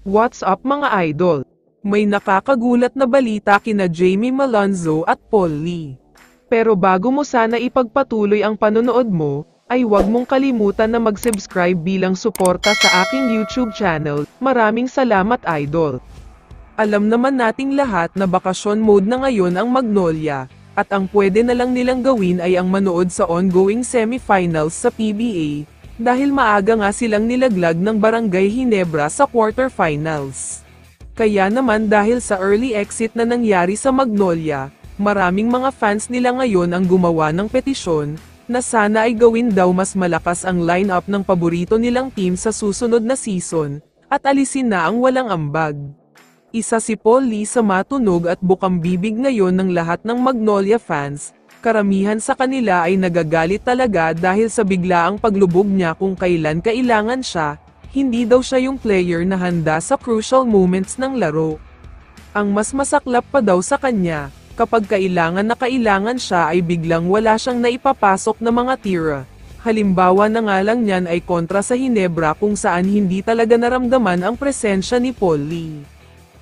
What's up mga idol? May nakakagulat na balita kina Jamie Malonzo at Paul Lee. Pero bago mo sana ipagpatuloy ang panonood mo, ay huwag mong kalimutan na mag-subscribe bilang suporta sa aking YouTube channel. Maraming salamat idol. Alam naman nating lahat na bakasyon mode na ngayon ang Magnolia, at ang pwede na lang nilang gawin ay ang manood sa ongoing semifinals sa PBA, dahil maaga nga silang nilaglag ng Barangay Ginebra sa quarterfinals. Kaya naman dahil sa early exit na nangyari sa Magnolia, maraming mga fans nila ngayon ang gumawa ng petisyon, na sana ay gawin daw mas malakas ang lineup ng paborito nilang team sa susunod na season, at alisin na ang walang ambag. Isa si Paul Lee sa matunog at bukang bibig ngayon ng lahat ng Magnolia fans. Karamihan sa kanila ay nagagalit talaga dahil sa biglaang paglubog niya kung kailan kailangan siya, hindi daw siya yung player na handa sa crucial moments ng laro. Ang mas masaklap pa daw sa kanya, kapag kailangan na kailangan siya ay biglang wala siyang naipapasok na mga tira. Halimbawa na nga lang niyan ay kontra sa Ginebra kung saan hindi talaga naramdaman ang presensya ni Paul Lee.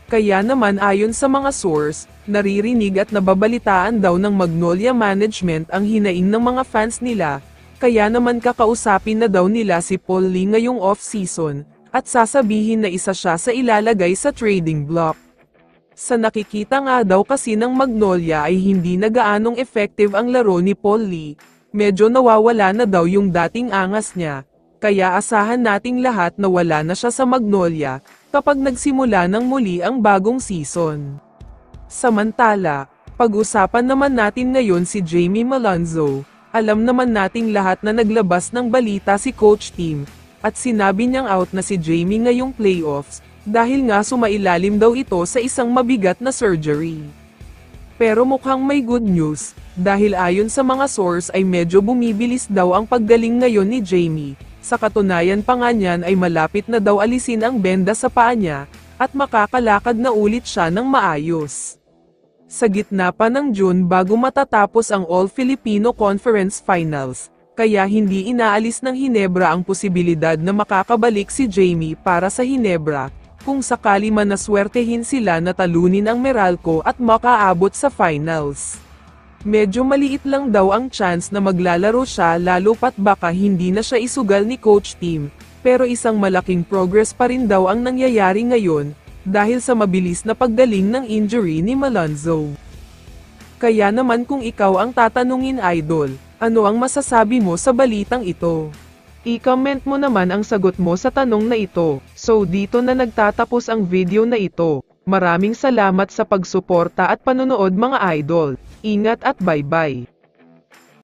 Kaya naman ayon sa mga source, naririnig at nababalitaan daw ng Magnolia Management ang hinaing ng mga fans nila, kaya naman kakausapin na daw nila si Paul Lee ngayong off-season, at sasabihin na isa siya sa ilalagay sa trading block. Sa nakikita nga daw kasi ng Magnolia ay hindi na gaanong effective ang laro ni Paul Lee, medyo nawawala na daw yung dating angas niya, kaya asahan nating lahat na wala na siya sa Magnolia, kapag nagsimula ng muli ang bagong season. Samantala, pag-usapan naman natin ngayon si Jamie Malonzo. Alam naman nating lahat na naglabas ng balita si Coach Tim, at sinabi niyang out na si Jamie ngayong playoffs, dahil nga sumailalim daw ito sa isang mabigat na surgery. Pero mukhang may good news, dahil ayon sa mga source ay medyo bumibilis daw ang paggaling ngayon ni Jamie. Sa katunayan pa nga niyan ay malapit na daw alisin ang benda sa paa niya, at makakalakad na ulit siya ng maayos. Sa gitna pa ng June bago matatapos ang All-Filipino Conference Finals, kaya hindi inaalis ng Ginebra ang posibilidad na makakabalik si Jamie para sa Ginebra, kung sakali man naswertehin sila na talunin ang Meralco at makaabot sa finals. Medyo maliit lang daw ang chance na maglalaro siya lalo pat baka hindi na siya isugal ni Coach Tim, pero isang malaking progress pa rin daw ang nangyayari ngayon, dahil sa mabilis na paggaling ng injury ni Malonzo. Kaya naman kung ikaw ang tatanungin idol, ano ang masasabi mo sa balitang ito? I-comment mo naman ang sagot mo sa tanong na ito. So dito na nagtatapos ang video na ito. Maraming salamat sa pagsuporta at panonood mga idol. Ingat at bye-bye.